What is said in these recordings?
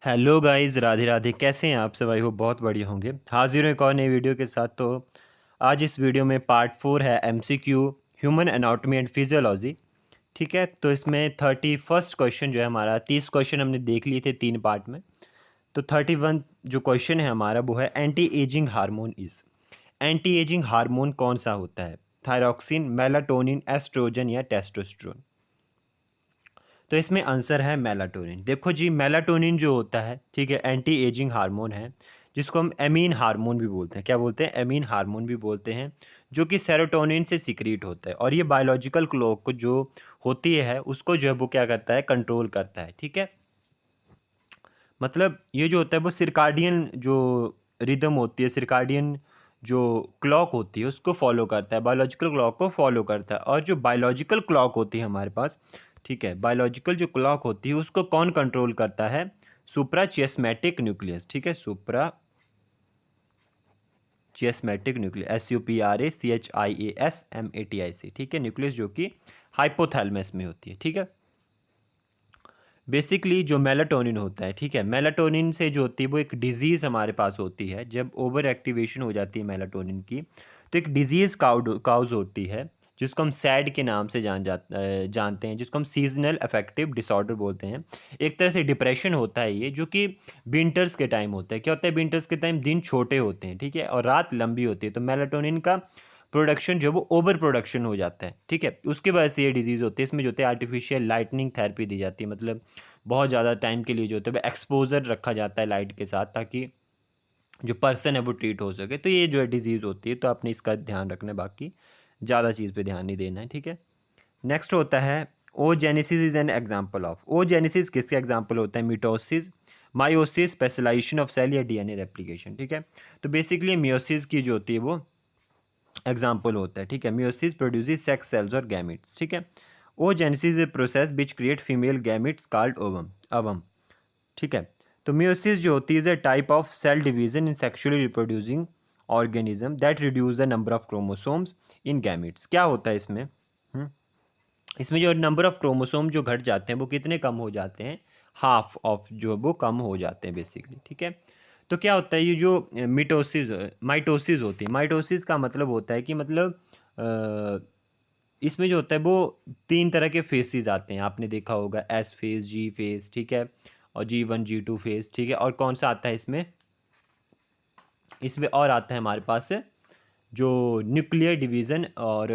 Hello guys, Radhe Radhe. कैसे हैं आप सब? आई होप बहुत बढ़िया होंगे। हाजिर हूँ एक और नई वीडियो के साथ। तो आज इस वीडियो में पार्ट 4 है MCQ human anatomy and physiology. ठीक है, तो इसमें 31st क्वेश्चन जो है हमारा, 30 क्वेश्चन हमने देख लिए थे 3 पार्ट में। तो 31 जो क्वेश्चन है हमारा वो है anti ageing hormone is. Anti ageing hormone कौन सा होता है? थायरॉक्सिन, मेलाटोनिन, एस्ट्रोजन या टेस्टोस्टेरोन? तो इसमें आंसर है मेलाटोनिन। देखो जी, मेलाटोनिन जो होता है, ठीक है, एंटी एजिंग हार्मोन है, जिसको हम एमीन हार्मोन भी बोलते हैं। क्या बोलते हैं? एमीन हार्मोन भी बोलते हैं, जो कि सेरोटोनिन से सिक्रीट होता है। और ये बायोलॉजिकल क्लॉक को जो होती है उसको जो है वो क्या करता है? कंट्रोल करता है। ठीक है, मतलब ये जो होता है वो सिरकाडियन जो रिदम होती है, सिरकाडियन जो क्लॉक होती है उसको फॉलो करता है, बायोलॉजिकल क्लॉक को फॉलो करता है। और जो बायोलॉजिकल क्लॉक होती है हमारे पास, ठीक है, बायोलॉजिकल जो क्लॉक होती है उसको कौन कंट्रोल करता है? सुप्रा चियास्मेटिक न्यूक्लियस। ठीक है, सुप्रा चियास्मेटिक न्यूक्लियस, SUPRACHIASMATIC। ठीक है, न्यूक्लियस जो कि हाइपोथैलेमस में होती है। ठीक है, बेसिकली जो मेलाटोनिन होता है, ठीक है, मेलाटोनिन से जो होती है वो एक डिजीज़ हमारे पास होती है। जब ओवर एक्टिवेशन हो जाती है मेलाटोनिन की, तो एक डिजीज़ काउज होती है, जिसको हम सैड के नाम से जानते हैं, जिसको हम सीजनल अफेक्टिव डिसऑर्डर बोलते हैं। एक तरह से डिप्रेशन होता है ये, जो कि विंटर्स के टाइम होता है। क्या होता है? विंटर्स के टाइम दिन छोटे होते हैं, ठीक है, और रात लंबी होती है, तो मेलाटोनिन का प्रोडक्शन जो है वो ओवर प्रोडक्शन हो जाता है। ठीक है, उसकी वजह से ये डिजीज़ होती है। इसमें जो होता है आर्टिफिशियल लाइटनिंग थेरेपी दी जाती है, मतलब बहुत ज़्यादा टाइम के लिए जो होता है वो एक्सपोजर रखा जाता है लाइट के साथ, ताकि जो पर्सन है वो ट्रीट हो सके। तो ये जो है डिजीज़ होती है, तो आपने इसका ध्यान रखना है, बाकी ज़्यादा चीज़ पे ध्यान नहीं देना है। ठीक है, नेक्स्ट होता है oogenesis is an example of. Oogenesis किसका एग्जाम्पल होता है? Mitosis, meiosis, specialization of cell या डीएनए रेप्लिकेशन। ठीक है, तो बेसिकली मियोसिस की जो होती है वो एग्जाम्पल होता है। ठीक है, मियोसिस प्रोड्यूसेस सेक्स सेल्स और गैमिट्स। ठीक है, oogenesis is a process which create female gametes called ovum ovum. ठीक है, तो मियोसिस जो होती है is a type of cell division in sexually reproducing organism that reduce the number of chromosomes in gametes. क्या होता है इसमें? इसमें जो नंबर ऑफ क्रोमोसोम जो घट जाते हैं वो कितने कम हो जाते हैं? हाफ ऑफ जो वो कम हो जाते हैं बेसिकली। ठीक है, तो क्या होता है ये जो मिटोसिस माइटोसिस होती है, माइटोसिस का मतलब होता है कि मतलब इसमें जो होता है वो 3 तरह के फेसेस आते हैं। आपने देखा होगा, एस फेस, जी फेस, ठीक है, और G1 G2 फेस। ठीक है, और कौन सा आता है इसमें? इसमें और आता है हमारे पास जो न्यूक्लियर डिवीज़न और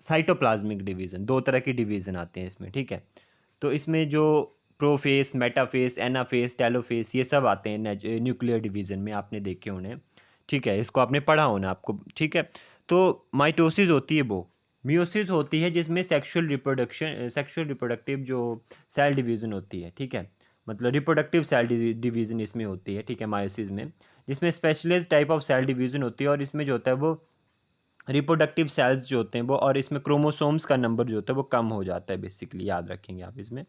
साइटोप्लाज्मिक डिवीज़न, 2 तरह की डिवीज़न आते हैं इसमें। ठीक है, तो इसमें जो प्रोफेस, मेटाफेस, एनाफेस, टेलोफेस, ये सब आते हैं न्यूक्लियर डिवीज़न में, आपने देखे उन्हें। ठीक है, इसको आपने पढ़ा होना आपको। ठीक है, तो माइटोसिस होती है वो। मियोसिस होती है जिसमें सेक्सुअल रिप्रोडक्टिव जो सेल डिवीज़न होती है। ठीक है, मतलब रिप्रोडक्टिव सेल डिवीज़न इसमें होती है। ठीक है, मायोसिस में, जिसमें specialized type of cell division होती है, और इसमें जो होता है वो रिप्रोडक्टिव सेल्स जो होते हैं वो, और इसमें क्रोमोसोम्स का नंबर जो होता है वो कम हो जाता है बेसिकली, याद रखेंगे आप इसमें।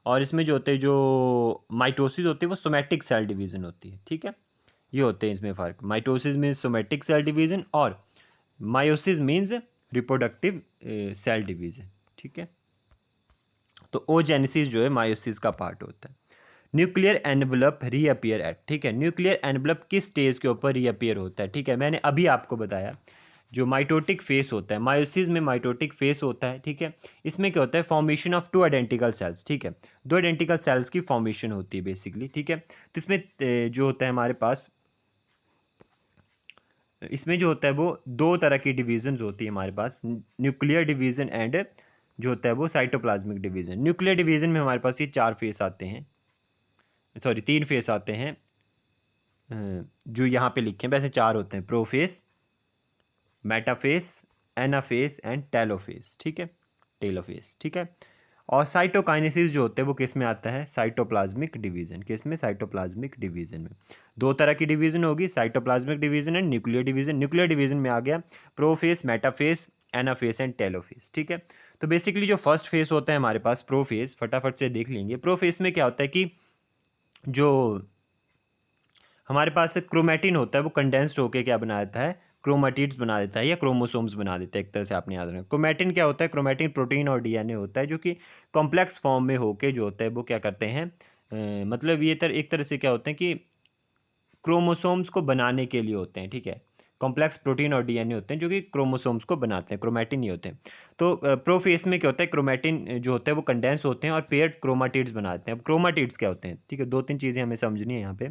और इसमें जो होते हैं, जो माइटोसिस होती है वो सोमैटिक सेल डिवीज़न होती है। ठीक है, ये होते हैं इसमें फ़र्क। Mitosis means somatic cell division, और meiosis means reproductive cell division. ठीक है, तो ओजेनेसिस जो है मायोसिस का पार्ट होता है। Nuclear envelope reappear at. ठीक है, न्यूक्लियर एनवलप किस स्टेज के ऊपर रीअपियर होता है? ठीक है, मैंने अभी आपको बताया, जो माइटोटिक फेस होता है, मायोसिस में माइटोटिक फेस होता है। ठीक है, इसमें क्या होता है? Formation of 2 identical sales. ठीक है, 2 आइडेंटिकल सेल्स की फॉर्मेशन होती है बेसिकली। ठीक है, तो इसमें जो होता है हमारे पास, इसमें जो होता है वो 2 तरह की डिवीजन्स होती है हमारे पास, न्यूक्लियर डिवीज़न एंड जो होता है वो साइटोप्लाज्मिक डिवीज़न। न्यूक्लियर डिवीज़न में हमारे पास ये 4 फेस आते हैं, सॉरी 3 फेस आते हैं, जो यहाँ पे लिखे हैं, वैसे 4 होते हैं: प्रोफेस, मेटाफेस, एनाफेस एंड टेलोफेस। ठीक है, टेलोफेस। ठीक है, और साइटोकाइनेसिस जो होते हैं वो किस में आता है? Cytoplasmic division. किस में? साइटोप्लाज्मिक डिवीजन में। 2 तरह की डिवीजन होगी, cytoplasmic division and nuclear division. Nuclear division में आ गया प्रोफेस, मेटाफेस, एनाफेस एंड टेलोफेस। ठीक है, तो बेसिकली जो फर्स्ट फेस होता है हमारे पास प्रोफेस, फटाफट से देख लेंगे। प्रोफेस में क्या होता है कि जो हमारे पास क्रोमैटिन होता है वो कंडेंस्ड होकर क्या बना देता है? क्रोमाटिड्स बना देता है, या क्रोमोसोम्स बना देता है, एक तरह से आपने याद रखना। क्रोमैटिन क्या होता है? क्रोमैटिन प्रोटीन और डीएनए होता है, जो कि कॉम्प्लेक्स फॉर्म में होके जो होता है वो क्या करते हैं? मतलब ये एक तरह से क्या होते हैं कि क्रोमोसोम्स को बनाने के लिए होते हैं, ठीक है। कॉम्प्लेक्स प्रोटीन और डीएनए होते हैं जो कि क्रोमोसोम्स को बनाते हैं, क्रोमैटिन नहीं होते हैं। तो प्रोफेस में क्या होता है, क्रोमैटिन जो होता है वो कंडेंस होते हैं और पेयर्ड क्रोमाटिड्स बनाते हैं। अब क्रोमाटिड्स क्या होते हैं, ठीक है, दो तीन चीज़ें हमें समझनी है यहाँ पे।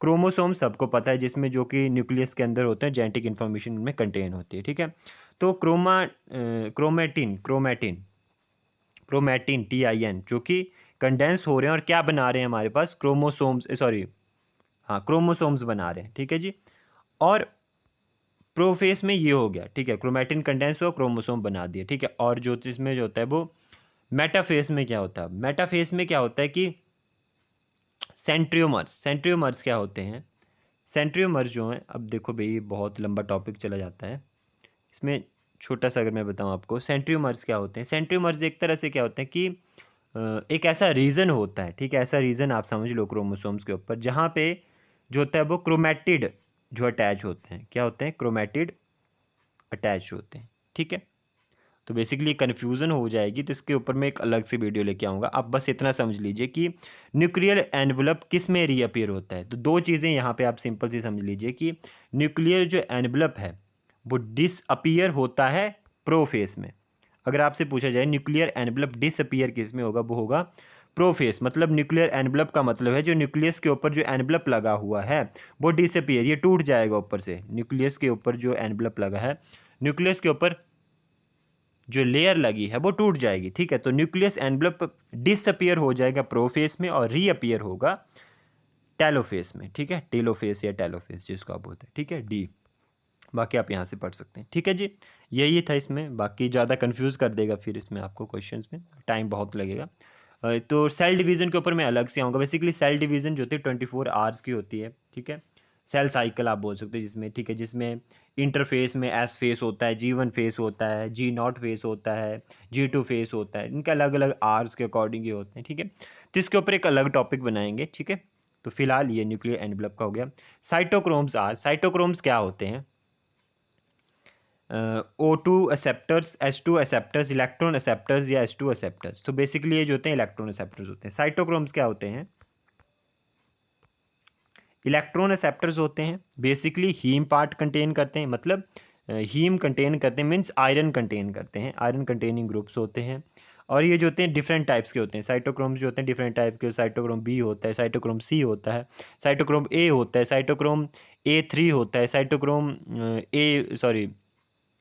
क्रोमोसोम सबको पता है, जिसमें जो कि न्यूक्लियस के अंदर होते हैं, जेनेटिक इन्फॉर्मेशन उनमें कंटेन होती है, ठीक है। तो क्रोमैटिन क्रोमैटिन क्रोमैटिन TIN जो कि कंडेंस हो रहे हैं और क्या बना रहे हैं हमारे पास, क्रोमोसोम्स, सॉरी, हाँ, क्रोमोसोम्स बना रहे हैं, ठीक है जी। और प्रोफेस में ये हो गया, ठीक है, क्रोमैटिन कंडेंस हुआ, क्रोमोसोम बना दिया, ठीक है। और जो इसमें जो होता है वो मेटाफेस में क्या होता है, मेटाफेस में क्या होता है कि सेंट्रियोमर्स, सेंट्रियोमर्स क्या होते हैं, सेंट्रियोमर्स जो हैं, अब देखो भाई ये बहुत लंबा टॉपिक चला जाता है इसमें, छोटा सा अगर मैं बताऊं आपको, सेंट्रियोमर्स क्या होते हैं। सेंट्रियोमर्स एक तरह से क्या होते हैं कि एक ऐसा रीजन होता है, ठीक है, ऐसा रीजन आप समझ लो क्रोमोसोम्स के ऊपर, जहाँ पे जो होता है वो क्रोमैटिड जो अटैच होते हैं, क्या होते हैं, क्रोमैटिड अटैच होते हैं, ठीक है। तो बेसिकली कन्फ्यूज़न हो जाएगी, तो इसके ऊपर मैं एक अलग से वीडियो लेके आऊँगा। आप बस इतना समझ लीजिए कि न्यूक्लियर एनवलप किस में रीअपीयर होता है। तो दो चीज़ें यहाँ पे आप सिंपल सी समझ लीजिए कि न्यूक्लियर जो एनवलप है वो डिसअपीयर होता है प्रोफेस में। अगर आपसे पूछा जाए न्यूक्लियर एनवलप डिसअपीयर किस में होगा, वो होगा प्रोफेस। मतलब न्यूक्लियर एनवलप का मतलब है जो न्यूक्लियस के ऊपर जो एनवलप लगा हुआ है वो डिसअपीयर, ये टूट जाएगा ऊपर से। न्यूक्लियस के ऊपर जो एनवलप लगा है, न्यूक्लियस के ऊपर जो लेयर लगी है वो टूट जाएगी, ठीक है। तो न्यूक्लियस एनवलप डिसअपीयर हो जाएगा प्रोफेस में और रीअपीयर होगा टेलोफेस में, ठीक है, टेलोफेस या टेलोफेस जिसको आप बोलते हैं, ठीक है, डी। बाकी आप यहाँ से पढ़ सकते हैं, ठीक है जी। यही था इसमें, बाकी ज़्यादा कंफ्यूज कर देगा फिर इसमें आपको क्वेश्चंस में टाइम बहुत लगेगा। तो सेल डिवीज़न के ऊपर मैं अलग से आऊँगा। बेसिकली सेल डिवीज़न जो होती है 24 आवर्स की होती है, ठीक है। सेल साइकिल आप बोल सकते हो जिसमें, ठीक है, जिसमें इंटरफेस में एस फेस होता है, G1 फेस होता है, G0 फेस होता है, G2 फेस होता है। इनके अलग अलग आवर्स के अकॉर्डिंग ये होते हैं, ठीक है। तो इसके ऊपर एक अलग टॉपिक बनाएंगे, ठीक है। तो फिलहाल ये न्यूक्लियर एनवलप का हो गया। साइटोक्रोम्स क्या होते हैं, O2 acceptors, H2 acceptors, electron acceptors या H2 एक्सेप्टर्स। तो बेसिकली ये जो होते हैं इलेक्ट्रॉन एक्सेप्टर्स होते हैं। साइटोक्रोम्स क्या होते हैं, इलेक्ट्रॉन एक्सेप्टर्स होते हैं। बेसिकली हीम पार्ट कंटेन करते हैं, मतलब हीम कंटेन करते हैं, मीन्स आयरन कंटेन करते हैं, आयरन कंटेनिंग ग्रुप्स होते हैं। और ये जो होते हैं डिफरेंट टाइप्स के होते हैं। साइटोक्रोम्स जो होते हैं डिफरेंट टाइप के, साइटोक्रोम B होता है, साइटोक्रोम C होता है, साइटोक्रोम A होता है, साइटोक्रोम A3 होता है, साइटोक्रोम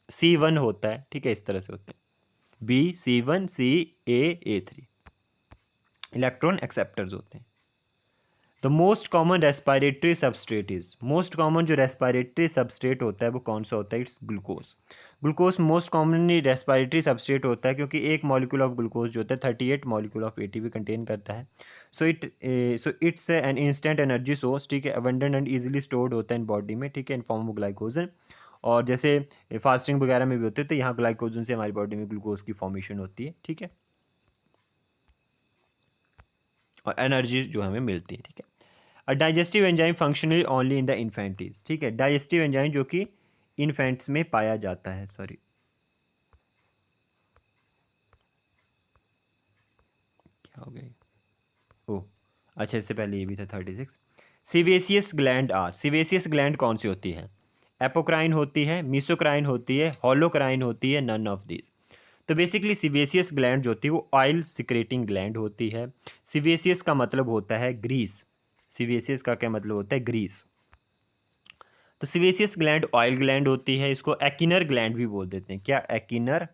C1 होता है, ठीक है, इस तरह से होते हैं। B C1 C A A3 electron acceptors होते हैं। The most common respiratory substrate is, most common जो रेस्पिरेटरी सबस्ट्रेट होता है वो कौन सा होता है, it's glucose. Glucose most commonly respiratory substrate होता है क्योंकि एक मॉलिक्यूल ऑफ ग्लूकोज जो होता है 38 मॉलिक्यूल ऑफ ATP कंटेन करता है। So it's an instant energy source, ठीक है, अबंडेंट एंड इजीली स्टोर्ड होता है इन बॉडी में, ठीक है, इन फॉर्म ऑफ ग्लाइकोजन। और जैसे फास्टिंग वगैरह में भी होते हैं तो यहाँ ग्लाइकोजन से हमारी बॉडी में ग्लूकोज की फॉर्मेशन होती है, ठीक है, और एनर्जी जो हमें मिलती है, ठीक है। Digestive enzyme functionally only in the infants, ठीक है, डाइजेस्टिव एंजाइम जो कि इन्फेंट्स में पाया जाता है, सॉरी, क्या हो गया, ओह अच्छा, इससे पहले ये भी था 36। सिवेसियस ग्लैंड आर, सिवेसियस ग्लैंड कौन सी होती है, एपोक्राइन होती है, मीसोक्राइन होती है, होलोक्राइन होती है, नन ऑफ दिस। तो बेसिकली सिवेसियस ग्लैंड जो होती है वो ऑयल सिक्रेटिंग ग्लैंड होती है। सिवेसियस का मतलब होता है ग्रीस, सिवेसियस का क्या मतलब होता है, ग्रीस। तो सिवेसियस ग्लैंड ऑयल ग्लैंड होती है, इसको एकिनर ग्लैंड भी बोल देते हैं, क्या, एकिनर,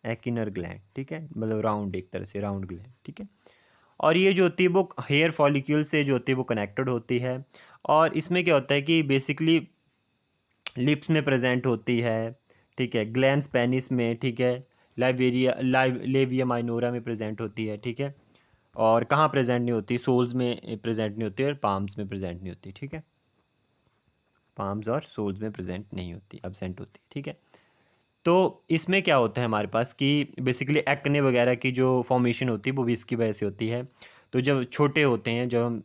एकिनर ग्लैंड, ठीक है, मतलब राउंड, एक तरह से राउंड ग्लैंड, ठीक है। और ये जो होती है वो हेयर फॉलिक्यूल से जो होती है वो कनेक्टेड होती है। और इसमें क्या होता है कि बेसिकली लिप्स में प्रेजेंट होती है, ठीक है, ग्लैंड्स पेनिस में, ठीक है, लेविया माइनोरा में प्रेजेंट होती है, ठीक है। और कहाँ प्रेजेंट नहीं होती, सोल्स में प्रेजेंट नहीं होती और पाम्स में प्रेजेंट नहीं होती, ठीक है, पाम्स और सोल्स में प्रेजेंट नहीं होती, एब्सेंट होती है, ठीक है। तो इसमें क्या होता है हमारे पास कि बेसिकली एक्ने वगैरह की जो फॉर्मेशन होती है वो भी इसकी वजह से होती है। तो जब छोटे होते हैं, जब हम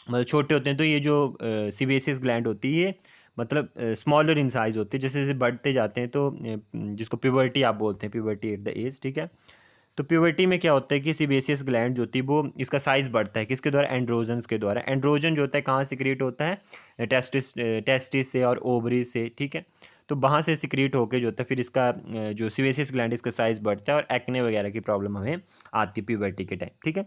मतलब छोटे होते हैं तो ये जो सीबेसियस ग्लैंड होती है, मतलब स्मॉलर इन साइज होती है, जैसे जैसे बढ़ते जाते हैं तो जिसको प्यूबर्टी आप बोलते हैं, प्यूबर्टी एट द एज, ठीक है। तो प्यूबर्टी में क्या होता है कि सीबेसियस ग्लैंड जो होती है वो इसका साइज़ बढ़ता है किसके द्वारा, एंड्रोजन्स के द्वारा। एंड्रोजन जो होता है कहाँ सिक्रीट होता है, टेस्टिस से और ओवरी से, ठीक है। तो वहाँ से सिक्रीट होके जो होता है फिर इसका जो सीबेसियस ग्लैंड इसका साइज़ बढ़ता है और एक्ने वगैरह की प्रॉब्लम हमें आती है प्यूबर्टी के टाइम, ठीक है।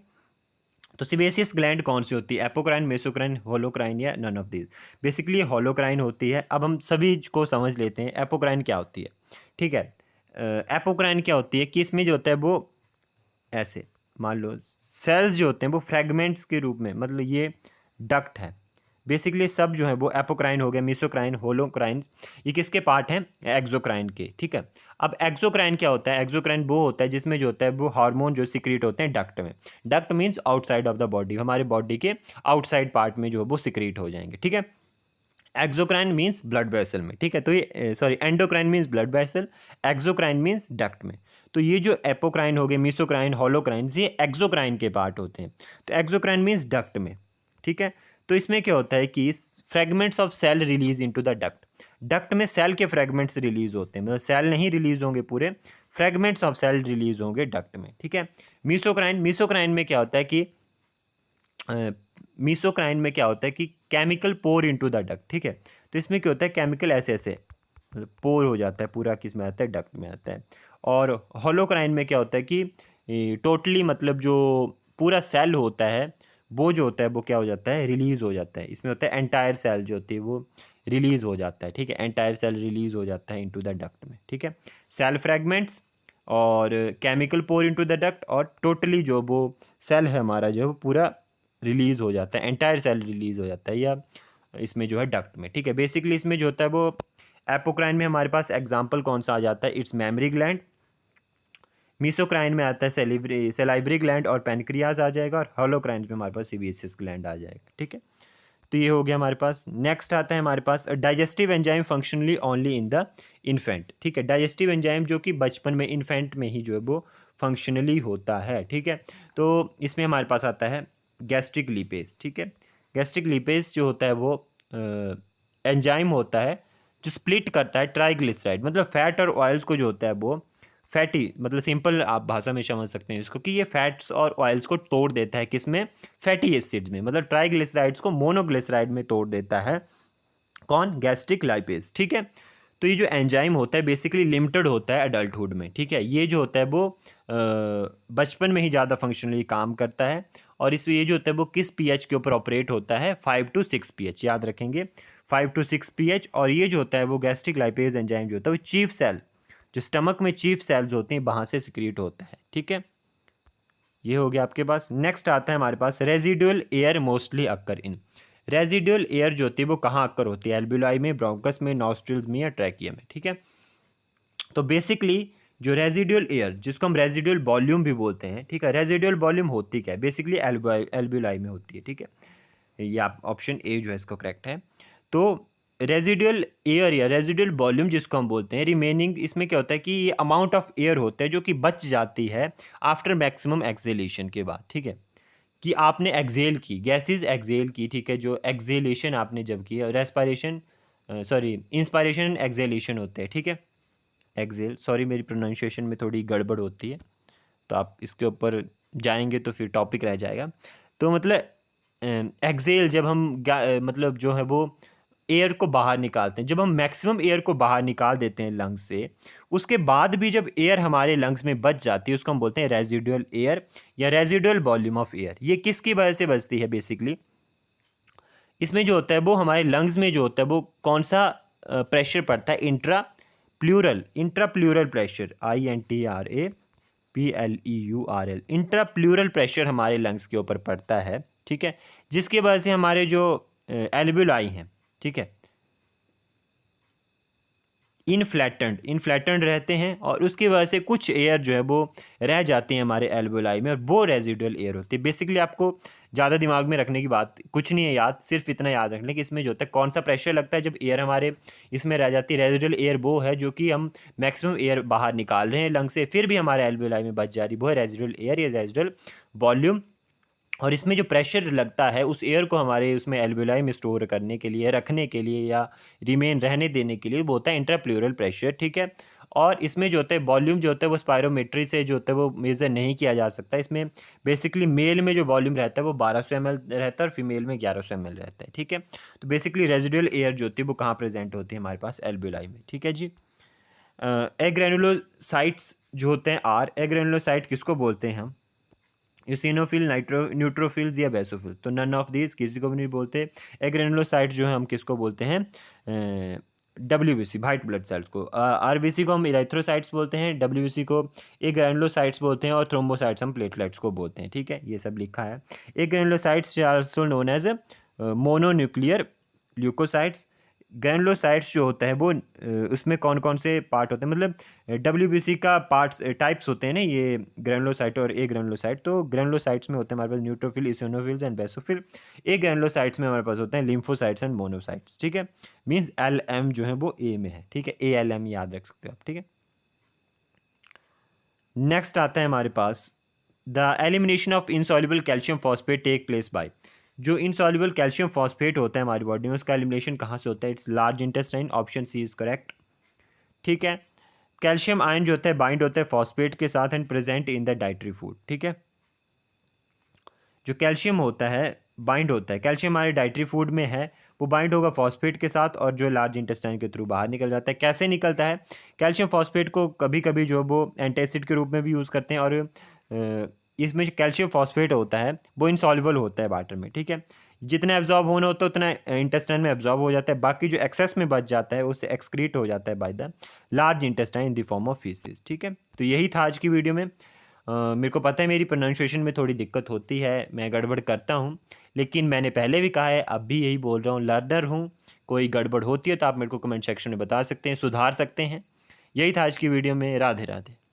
तो सीबेसियस ग्लैंड कौन सी होती है, एपोक्राइन, मेसोक्राइन, होलोक्राइन या none of this. Basically holocrine होती है। अब हम सभी को समझ लेते हैं एपोक्राइन क्या होती है, ठीक है। एपोक्राइन क्या होती है कि इसमें जो होता है वो ऐसे मान लो सेल्स जो होते हैं वो फ्रेगमेंट्स के रूप में, मतलब ये डक्ट है। बेसिकली सब जो है वो एपोक्राइन हो गया, मेसोक्राइन, होलोक्राइन, ये किसके पार्ट हैं, एक्सोक्राइन के, ठीक है। अब एक्सोक्राइन क्या होता है, एक्सोक्राइन वो होता है जिसमें जो होता है वो हार्मोन जो सिक्रीट होते हैं डक्ट में। Duct means outside of the body, हमारे बॉडी के आउटसाइड पार्ट में जो है वो सिक्रीट हो जाएंगे, ठीक है। एक्सोक्राइन मीन्स ब्लड वेसल में, ठीक है। तो ये sorry endocrine means blood vessel, exocrine means duct में। तो ये जो एपोक्राइन हो गए, मेसोक्राइन, होलोक्राइन, ये एक्सोक्राइन के पार्ट होते हैं। तो एक्सोक्राइन मीन्स डक्ट में, ठीक है। तो इसमें क्या होता है कि fragments of cell release into the duct. Duct में सेल के फ्रेगमेंट्स रिलीज होते हैं, मतलब सेल नहीं रिलीज होंगे पूरे, फ्रेगमेंट्स ऑफ सेल रिलीज होंगे डक्ट में, ठीक है। मेसोक्राइन, मेसोक्राइन में क्या होता है कि मीसोक्राइन में क्या होता है कि chemical pour into the duct, ठीक है। तो इसमें क्या होता है केमिकल ऐसे ऐसे मतलब पोर हो जाता है, पूरा किस में आता है, डक्ट में आता है। और होलोक्राइन में क्या होता है कि टोटली मतलब जो पूरा सेल होता है वो जो होता है वो क्या हो जाता है, रिलीज़ हो जाता है। इसमें होता है एंटायर सेल जो होती है वो रिलीज़ हो जाता है, ठीक है। एंटायर सेल रिलीज़ हो जाता है इनटू द डक्ट में, ठीक है। सेल फ्रेगमेंट्स और chemical pour into the duct और टोटली जो वो सेल है हमारा जो है वो पूरा रिलीज़ हो जाता है, एंटायर सेल रिलीज़ हो जाता है या इसमें जो है डक्ट में, ठीक है। बेसिकली इसमें जो होता है वो एपोक्राइन में हमारे पास एग्जांपल कौन सा आ जाता है, इट्स मेमरी ग्लैंड। मीसोक्राइन में आता है सेलाइवरी ग्लैंड और पेनक्रियाज आ जाएगा, और होलोक्राइन में हमारे पास सीबेसियस ग्लैंड आ जाएगा, ठीक है। तो ये हो गया हमारे पास। नेक्स्ट आता है हमारे पास digestive enzyme functionally only in the infant, ठीक है। डाइजेस्टिव एंजाइम जो कि बचपन में इन्फेंट में ही जो है वो फंक्शनली होता है, ठीक है। तो इसमें हमारे पास आता है गैस्ट्रिक लीपेज, ठीक है। गैस्ट्रिक लीपेज जो होता है वो एंजाइम होता है जो स्प्लिट करता है ट्राइग्लिसराइड, मतलब फैट और ऑयल्स को जो होता है वो फैटी, मतलब सिंपल आप भाषा में समझ सकते हैं इसको कि ये फैट्स और ऑयल्स को तोड़ देता है किसमें, फैटी एसिड्स में, मतलब ट्राइग्लिसराइड्स को मोनोग्लिसराइड में तोड़ देता है कौन, गैस्ट्रिक लाइपेज, ठीक है। तो ये जो एंजाइम होता है बेसिकली लिमिटेड होता है एडल्टहुड में, ठीक है। ये जो होता है वो बचपन में ही ज़्यादा फंक्शनली काम करता है, और इसमें ये जो होता है वो किस पीएच के ऊपर ऑपरेट होता है, 5 to 6 पीएच, याद रखेंगे 5 to 6 पीएच। और ये जो होता है वो गैस्ट्रिक लाइपेज एंजाइम जो होता है वो चीफ सेल, जो स्टमक में चीफ सेल्स होती हैं वहाँ से सिक्रीट होता है, ठीक है। ये हो गया आपके पास। नेक्स्ट आता है हमारे पास residual air mostly occur in. Residual air जो होती है वो कहाँ अक्कर होती है, एल्बुलाई में, ब्रोंकस में, नॉस्ट्रिल्स में या ट्रैकिया में, ठीक है। तो बेसिकली जो रेजिडुअल एयर जिसको हम रेजिडुअल वॉल्यूम भी बोलते हैं, ठीक है। रेजिडुअल वॉल्यूम होती क्या है, बेसिकली एल्बुलाई में होती है, ठीक है। ये आप ऑप्शन ए जो है इसको करेक्ट है। तो रेजिडुअल एयर या रेजिडुअल वॉल्यूम जिसको हम बोलते हैं रिमेनिंग, इसमें क्या होता है कि ये अमाउंट ऑफ एयर होता है जो कि बच जाती है आफ्टर मैक्सिमम एक्सेलेशन के बाद, ठीक है। कि आपने एक्सेल की, गैसेज एक्सेल की, ठीक है। जो एक्सेलेशन आपने जब की, respiration sorry inspiration and acceleration होते हैं, ठीक है। एक्सेल, सॉरी मेरी प्रोनाउंसिएशन में थोड़ी गड़बड़ होती है, तो आप इसके ऊपर जाएंगे तो फिर टॉपिक रह जाएगा। तो मतलब एक्सेल जब हम मतलब जो है वो एयर को बाहर निकालते हैं, जब हम मैक्सिमम एयर को बाहर निकाल देते हैं लंग्स से, उसके बाद भी जब एयर हमारे लंग्स में बच जाती है उसको हम बोलते हैं रेजिडुअल एयर या रेजिडुअल वॉल्यूम ऑफ एयर। ये किसकी वजह से बचती है, बेसिकली इसमें जो होता है वो हमारे लंग्स में जो होता है वो कौन सा प्रेशर पड़ता है, intra plural pressure, INTRAPLEURL, intra plural pressure हमारे लंग्स के ऊपर पड़ता है, ठीक है। जिसके वजह से हमारे जो एल्बुलाई हैं, ठीक है, इनफ्लैटेंड रहते हैं, और उसकी वजह से कुछ एयर जो है वो रह जाती हैं हमारे एल्बुलाई में, और वो रेजिडुअल एयर होती है। बेसिकली आपको ज़्यादा दिमाग में रखने की बात कुछ नहीं है, याद सिर्फ इतना याद रख लें कि इसमें जो होता है कौन सा प्रेशर लगता है जब एयर हमारे इसमें रह जाती है। रेजिडुअल एयर वो है जो कि हम मैक्सिमम एयर बाहर निकाल रहे हैं लंग से, फिर भी हमारे एल्बुलाई में बच जा रही, वो है रेजिडुअल एयर या रेजिडुअल वॉल्यूम और इसमें जो प्रेशर लगता है उस एयर को हमारे उसमें एल्वेलाई में स्टोर करने के लिए, रखने के लिए या रिमेन रहने देने के लिए, वो होता है इंट्राप्लूरल प्रेशर, ठीक है। और इसमें जो होता है वॉल्यूम जो होता है वो स्पायरोमेट्री से जो होता है वो मेज़र नहीं किया जा सकता। इसमें बेसिकली मेल में जो वॉल्यूम रहता है वो 1200 ml रहता है और फीमेल में 1100 ml रहता है, ठीक है। तो बेसिकली रेजिडुअल एयर जो होती है वो कहाँ प्रेजेंट होती है हमारे पास, एल्वेलाई में, ठीक है जी। एग्रेनुलोसाइट्स जो होते हैं आर, एग्रेनुलोसाइट किसको बोलते हैं हम, यूसिनोफिल, न्यूट्रोफिल्स या बेसोफिल, तो नन ऑफ दीज, किसी को भी नहीं बोलते। एग्रेनुलोसाइट जो है हम किसको बोलते हैं, WBC वाइट ब्लड सेल्स को। RBC को हम इरेथ्रोसाइट्स बोलते हैं, WBC को एग्रेनुलोसाइट्स बोलते हैं और थ्रोम्बोसाइट्स हम प्लेटलेट्स को बोलते हैं, ठीक है। ये सब लिखा है। Agranulocytes also known as mononuclear leucocytes. Granulocytes जो होता है वो उसमें कौन कौन से पार्ट होते हैं, मतलब WBC का पार्ट्स टाइप्स होते हैं ना, ये ग्रैनुलोसाइट और ए ग्रैनुलोसाइट। तो ग्रैनुलोसाइट्स में होते हैं हमारे पास neutrophil, eosinophils and basophil. Agranulocytes में हमारे पास होते हैं लिम्फोसाइट्स एंड मोनोसाइट्स, ठीक है। मींस LM जो है वो ए में है, ठीक है। ALM याद रख सकते हो आप, ठीक है। नेक्स्ट आता है हमारे पास the elimination of insoluble calcium phosphate take place by. जो इनसॉल्युबल कैल्शियम फॉस्फेट होता है हमारी बॉडी में उसका एलिमिनेशन कहाँ से होता है, it's large intestine, option C is correct, ठीक है। कैल्शियम आयन जो होता है बाइंड होता है फॉस्फेट के साथ and present in the dietary food, ठीक है। जो कैल्शियम होता है बाइंड होता है, कैल्शियम हमारे डाइटरी फूड में है, वो बाइंड होगा फॉस्फेट के साथ और जो लार्ज इंटेस्टाइन के थ्रू बाहर निकल जाता है। कैसे निकलता है, कैल्शियम फॉस्फेट को कभी कभी जो वो एंटासिड के रूप में भी यूज़ करते हैं और इसमें जो कैल्शियम फॉस्फेट होता है वो इनसॉल्युबल होता है वाटर में, ठीक है। जितना एब्जॉर्ब होना होता है उतना इंटेस्टाइन में एब्जॉर्ब हो जाता है, बाकी जो एक्सेस में बच जाता है उससे एक्सक्रीट हो जाता है by the large intestine in the form of faeces, ठीक है। तो यही था आज की वीडियो में। मेरे को पता है मेरी प्रोनाउंसिएशन में थोड़ी दिक्कत होती है, मैं गड़बड़ करता हूँ, लेकिन मैंने पहले भी कहा है अब भी यही बोल रहा हूँ, लर्नर हूँ। कोई गड़बड़ होती है तो आप मेरे को कमेंट सेक्शन में बता सकते हैं, सुधार सकते हैं। यही था आज की वीडियो में। राधे राधे।